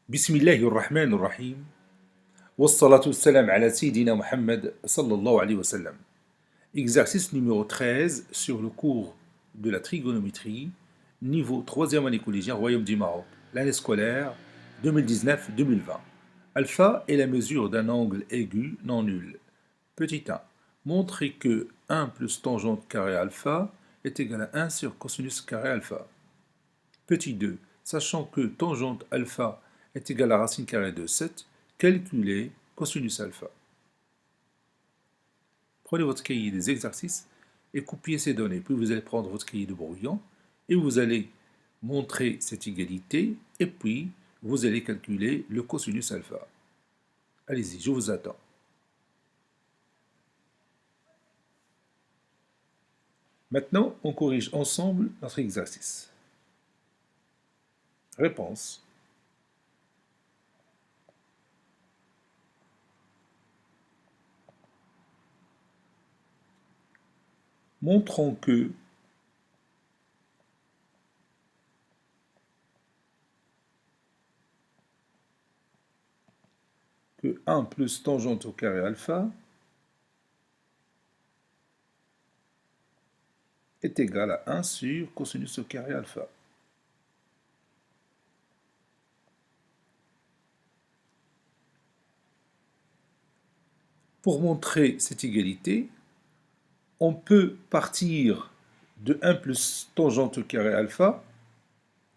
بسم الله الرحمن الرحيم والصلاة والسلام على سيدنا Muhammad sallallahu alayhi wa sallam. Exercice numéro 13 sur le cours de la trigonométrie, niveau 3e année collégienne, Royaume du Maroc, l'année scolaire 2019-2020. Alpha est la mesure d'un angle aigu non nul. Petit 1. Montrer que 1 plus tangente carré alpha est égal à 1 sur cosinus carré alpha. Petit 2. Sachant que tangente alpha est égal à racine carrée de 7, calculez cosinus alpha. Prenez votre cahier des exercices et copiez ces données. Puis vous allez prendre votre cahier de brouillon et vous allez montrer cette égalité et puis vous allez calculer le cosinus alpha. Allez-y, je vous attends. Maintenant, on corrige ensemble notre exercice. Réponse. Montrons que que 1 plus tangente au carré alpha est égal à 1 sur cosinus au carré alpha. Pour montrer cette égalité, on peut partir de 1 plus tangente au carré alpha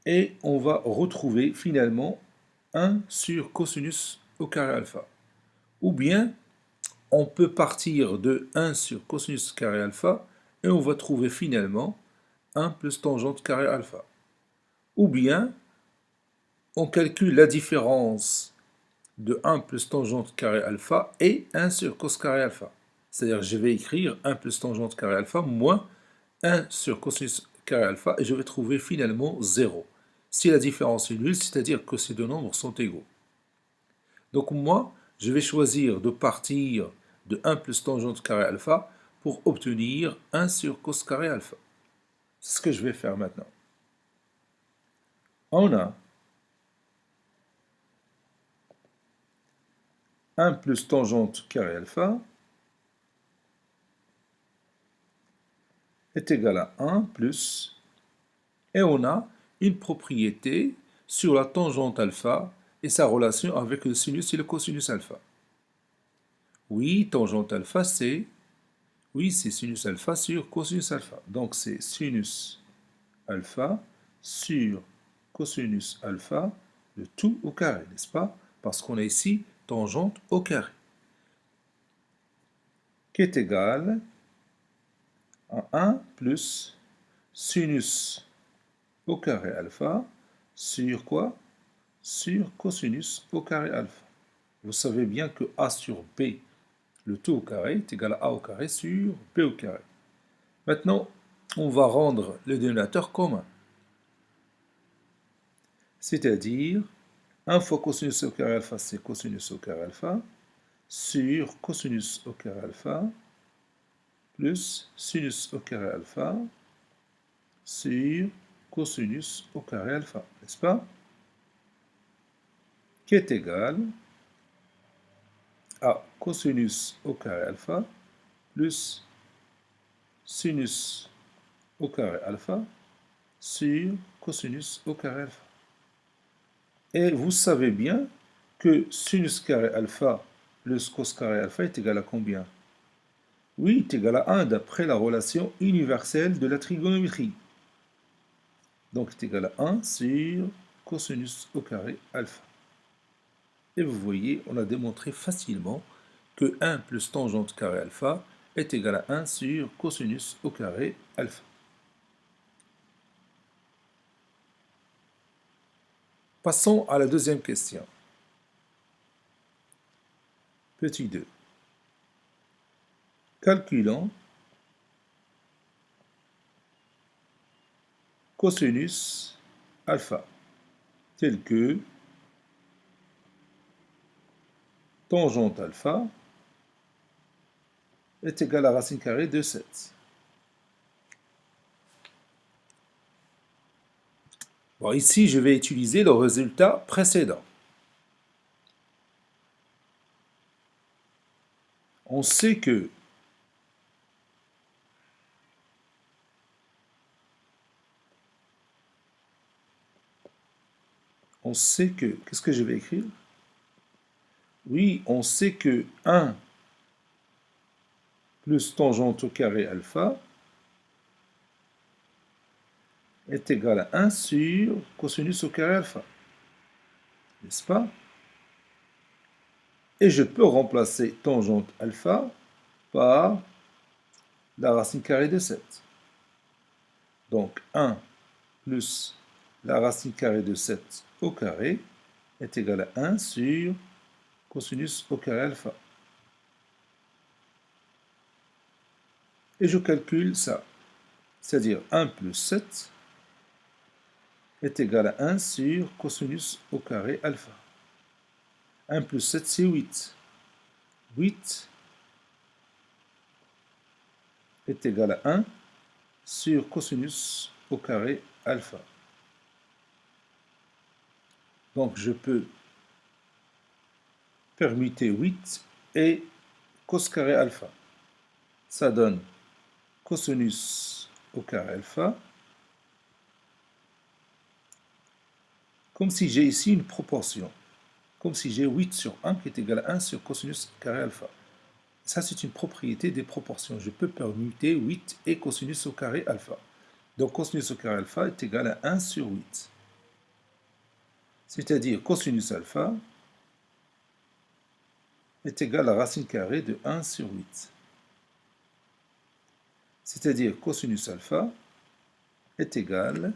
et on va retrouver finalement 1 sur cosinus au carré alpha. Ou bien, on peut partir de 1 sur cosinus carré alpha et on va trouver finalement 1 plus tangente carré alpha. Ou bien, on calcule la différence de 1 plus tangente carré alpha et 1 sur cos carré alpha. C'est-à-dire je vais écrire 1 plus tangente carré alpha moins 1 sur cosinus carré alpha et je vais trouver finalement 0. Si la différence est nulle, c'est-à-dire que ces deux nombres sont égaux. Donc moi, je vais choisir de partir de 1 plus tangente carré alpha pour obtenir 1 sur cos carré alpha. C'est ce que je vais faire maintenant. On a 1 plus tangente carré alpha est égal à 1 plus, et on a une propriété sur la tangente alpha et sa relation avec le sinus et le cosinus alpha. Oui, tangente alpha, c'est sinus alpha sur cosinus alpha. Donc c'est sinus alpha sur cosinus alpha, le tout au carré, n'est-ce pas? Parce qu'on a ici tangente au carré, qui est égal à 1 plus sinus au carré alpha sur quoi? Sur cosinus au carré alpha. Vous savez bien que a sur b, le tout au carré, est égal à a au carré sur b au carré. Maintenant, on va rendre le dénominateur commun. C'est-à-dire, 1 fois cosinus au carré alpha, c'est cosinus au carré alpha, sur cosinus au carré alpha, plus sinus au carré alpha, sur cosinus au carré alpha, n'est-ce pas? Qui est égal à cosinus au carré alpha plus sinus au carré alpha sur cosinus au carré alpha. Et vous savez bien que sinus carré alpha plus cos carré alpha est égal à combien? Oui, est égal à 1 d'après la relation universelle de la trigonométrie. Donc est égal à 1 sur cosinus au carré alpha. Et vous voyez, on a démontré facilement que 1 plus tangente carré alpha est égal à 1 sur cosinus au carré alpha. Passons à la deuxième question. Petit 2. Calculons cosinus alpha, tel que tangente alpha est égal à racine carrée de 7. Bon, ici, je vais utiliser le résultat précédent. On sait que qu'est-ce que je vais écrire? Oui, on sait que 1 plus tangente au carré alpha est égal à 1 sur cosinus au carré alpha. N'est-ce pas? Et je peux remplacer tangente alpha par la racine carrée de 7. Donc 1 plus la racine carrée de 7 au carré est égal à 1 sur cosinus au carré alpha. Et je calcule ça. C'est-à-dire 1 plus 7 est égal à 1 sur cosinus au carré alpha. 1 plus 7, c'est 8. 8 est égal à 1 sur cosinus au carré alpha. Donc je peux permuter 8 et cos carré alpha. Ça donne cosinus au carré alpha, comme si j'ai ici une proportion, comme si j'ai 8 sur 1 qui est égal à 1 sur cosinus carré alpha. Ça, c'est une propriété des proportions. Je peux permuter 8 et cosinus au carré alpha. Donc cosinus au carré alpha est égal à 1 sur 8. C'est-à-dire cosinus alpha est égal à racine carrée de 1 sur 8. C'est-à-dire cosinus alpha est égal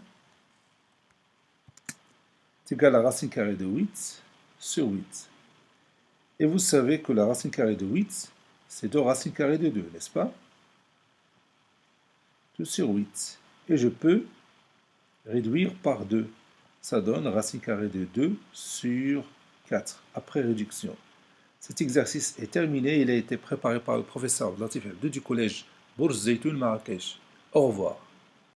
à racine carrée de 8 sur 8. Et vous savez que la racine carrée de 8, c'est 2 racines carrées de 2, n'est-ce pas? 2 sur 8. Et je peux réduire par 2. Ça donne racine carrée de 2 sur 4, après réduction. Cet exercice est terminé. Il a été préparé par le professeur Latif Abdou du collège Bourz Zeytoun Marrakech. Au revoir.